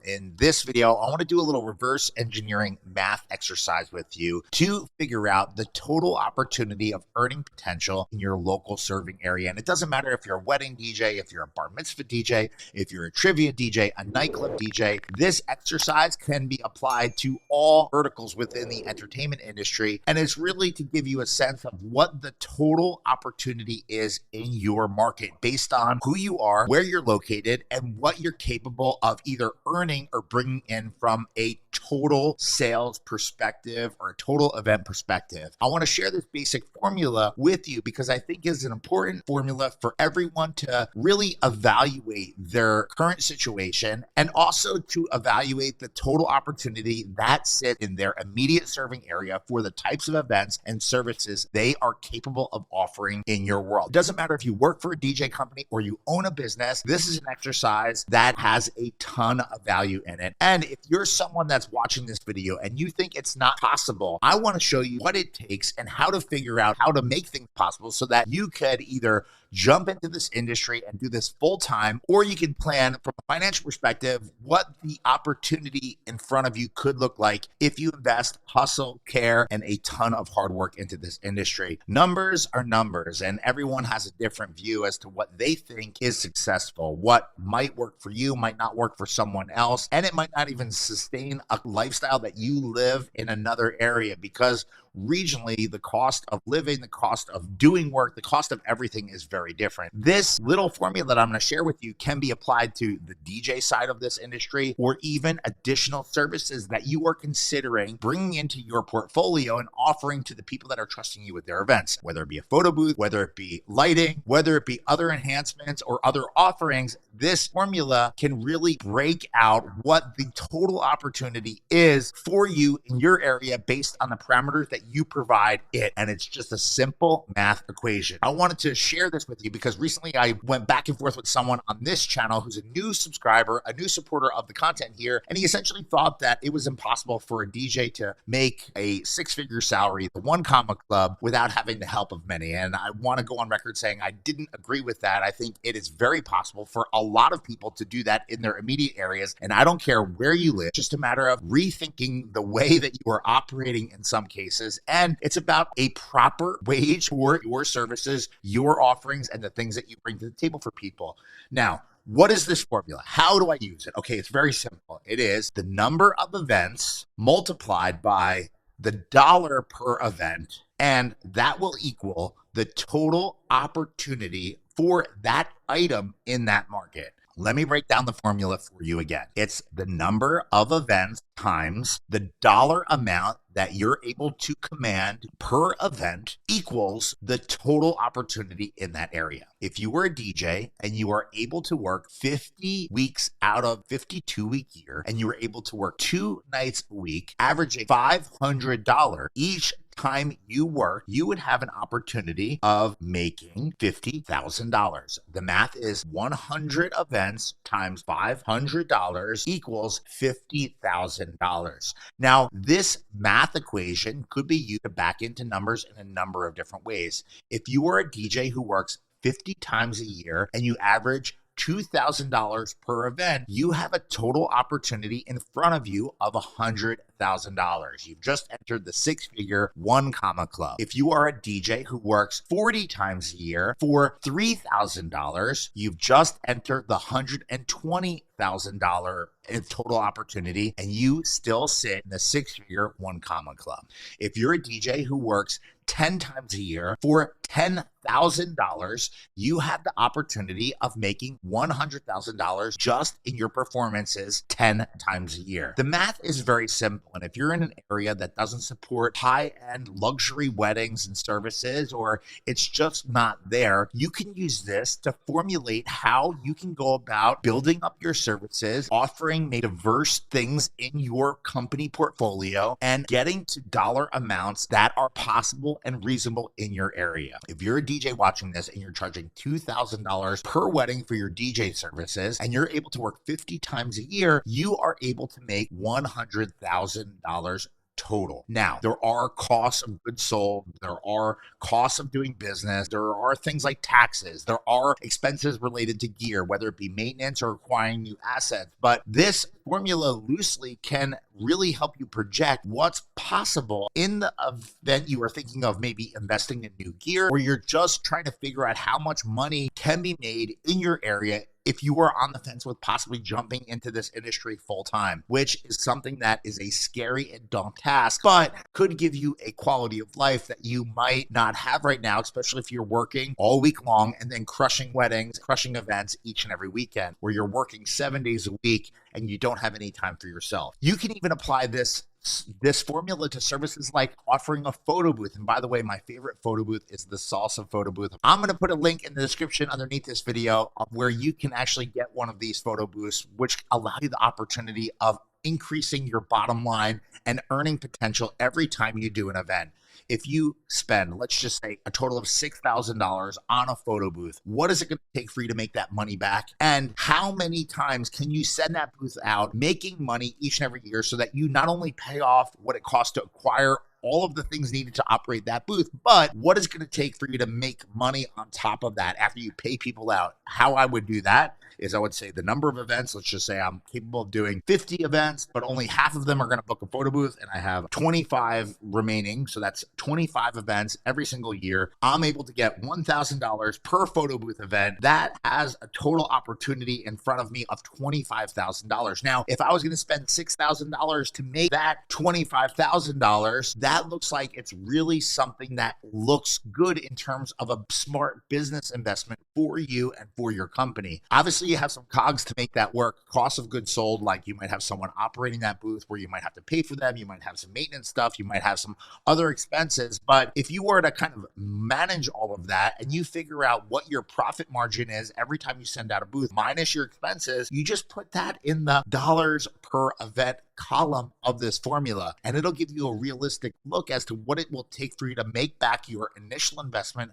in this video, I want to do a little reverse engineering math exercise with you to figure out the total opportunity of earning potential in your local serving area. And it doesn't matter if you're a wedding DJ, if you're a bar mitzvah DJ, if you're a trivia DJ, a nightclub DJ, this exercise can be applied to all verticals within the entertainment industry. And it's really to give you a sense of what the total opportunity is in your market based on who you are, where you're located, and what you're capable of either earning or bringing in from a total sales perspective or a total event perspective. I want to share this basic formula with you because I think it's an important formula for everyone to really evaluate their current situation and also to evaluate the total opportunity that sits in their immediate serving area for the types of events and services they are capable of offering in your world. It doesn't matter if you work for a DJ company or you own a business, this is an exercise that has a ton of value in it. And if you're someone that's watching this video and you think it's not possible, I want to show you what it takes and how to figure out how to make things possible so that you could either jump into this industry and do this full time, or you can plan from a financial perspective what the opportunity in front of you could look like if you invest, hustle, care, and a ton of hard work into this industry. Numbers are numbers, and everyone has a different view as to what they think is successful. What might work for you might not work for someone else, and it might not even sustain a lifestyle that you live in another area because regionally, the cost of living, the cost of doing work, the cost of everything is very different. This little formula that I'm going to share with you can be applied to the DJ side of this industry or even additional services that you are considering bringing into your portfolio and offering to the people that are trusting you with their events, whether it be a photo booth, whether it be lighting, whether it be other enhancements or other offerings. This formula can really break out what the total opportunity is for you in your area based on the parameters that you provide it. And it's just a simple math equation. I wanted to share this with you because recently I went back and forth with someone on this channel who's a new subscriber, a new supporter of the content here. And he essentially thought that it was impossible for a DJ to make a six-figure salary, the one comma club, without having the help of many. And I want to go on record saying I didn't agree with that. I think it is very possible for a lot of people to do that in their immediate areas. And I don't care where you live, just a matter of rethinking the way that you are operating in some cases. And it's about a proper wage for your services, your offerings, and the things that you bring to the table for people. Now, what is this formula? How do I use it? Okay, it's very simple. It is the number of events multiplied by the dollar per event, and that will equal the total opportunity for that item in that market. Let me break down the formula for you again. It's the number of events times the dollar amount that you're able to command per event equals the total opportunity in that area. If you were a DJ and you are able to work 50 weeks out of 52-week year, and you were able to work 2 nights a week, averaging $500 each time you work, you would have an opportunity of making $50,000. The math is 100 events times $500 equals $50,000. Now, this math equation could be used to back into numbers in a number of different ways. If you are a DJ who works 50 times a year and you average $2,000 per event, you have a total opportunity in front of you of $100,000. You've just entered the six-figure one comma club. If you are a DJ who works 40 times a year for $3,000, you've just entered the $120,000 in total opportunity, and you still sit in the six-figure one comma club. If you're a DJ who works 10 times a year for $10,000, you have the opportunity of making $100,000 just in your performances 10 times a year. The math is very simple. And if you're in an area that doesn't support high-end luxury weddings and services, or it's just not there, you can use this to formulate how you can go about building up your services, offering diverse things in your company portfolio, and getting to dollar amounts that are possible and reasonable in your area. If you're a DJ watching this and you're charging $2,000 per wedding for your DJ services, and you're able to work 50 times a year, you are able to make $100,000 total. Now, there are costs of goods sold, there are costs of doing business, there are things like taxes, there are expenses related to gear, whether it be maintenance or acquiring new assets. But this formula loosely can really help you project what's possible in the event you are thinking of maybe investing in new gear, or you're just trying to figure out how much money can be made in your area if you are on the fence with possibly jumping into this industry full time, which is something that is a scary and daunting task, but could give you a quality of life that you might not have right now, especially if you're working all week long and then crushing weddings, crushing events each and every weekend, where you're working 7 days a week and you don't have any time for yourself. You can even apply this formula to services like offering a photo booth. And by the way, my favorite photo booth is the Salsa photo booth. I'm going to put a link in the description underneath this video of where you can actually get one of these photo booths, which allow you the opportunity of increasing your bottom line and earning potential every time you do an event. If you spend, let's just say, a total of $6,000 on a photo booth, what is it going to take for you to make that money back? And how many times can you send that booth out, making money each and every year, so that you not only pay off what it costs to acquire all of the things needed to operate that booth, but what is it going to take for you to make money on top of that after you pay people out? How I would do that is I would say the number of events, let's just say I'm capable of doing 50 events, but only half of them are going to book a photo booth, and I have 25 remaining. So that's 25 events every single year. I'm able to get $1,000 per photo booth event. That has a total opportunity in front of me of $25,000. Now, if I was going to spend $6,000 to make that $25,000, that looks like it's really something that looks good in terms of a smart business investment for you and for your company. Obviously, you have some cogs to make that work. Cost of goods sold, like you might have someone operating that booth where you might have to pay for them. You might have some maintenance stuff. You might have some other expenses. But if you were to kind of manage all of that and you figure out what your profit margin is every time you send out a booth minus your expenses, you just put that in the dollars per event column of this formula, and it'll give you a realistic look as to what it will take for you to make back your initial investment,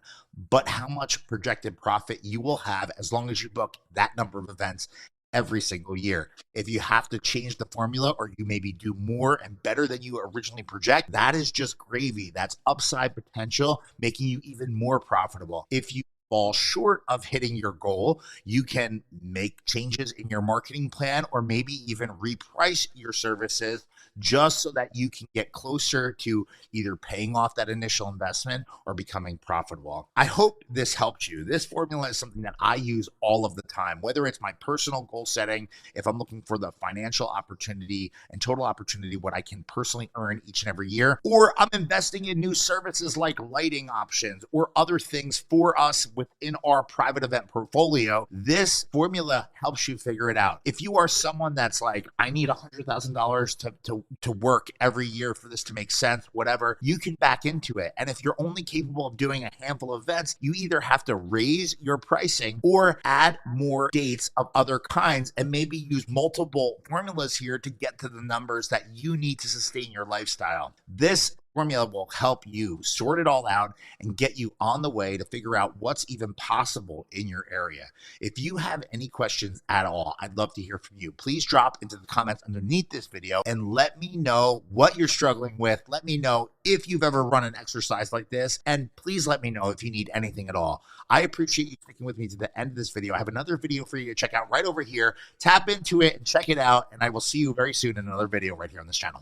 but how much projected profit you will have as long as you book that number of events every single year. If you have to change the formula, or you maybe do more and better than you originally project, that is just gravy. That's upside potential, making you even more profitable. If you fall short of hitting your goal, you can make changes in your marketing plan, or maybe even reprice your services just so that you can get closer to either paying off that initial investment or becoming profitable. I hope this helped you. This formula is something that I use all of the time, whether it's my personal goal setting, if I'm looking for the financial opportunity and total opportunity, what I can personally earn each and every year, or I'm investing in new services like lighting options or other things for us within our private event portfolio. This formula helps you figure it out. If you are someone that's like, I need $100,000 to work every year for this to make sense, whatever, you can back into it. And if you're only capable of doing a handful of events, you either have to raise your pricing or add more dates of other kinds, and maybe use multiple formulas here to get to the numbers that you need to sustain your lifestyle. This formula will help you sort it all out and get you on the way to figure out what's even possible in your area. If you have any questions at all, I'd love to hear from you. Please drop into the comments underneath this video and let me know what you're struggling with. Let me know if you've ever run an exercise like this, and please let me know if you need anything at all. I appreciate you sticking with me to the end of this video. I have another video for you to check out right over here. Tap into it and check it out, and I will see you very soon in another video right here on this channel.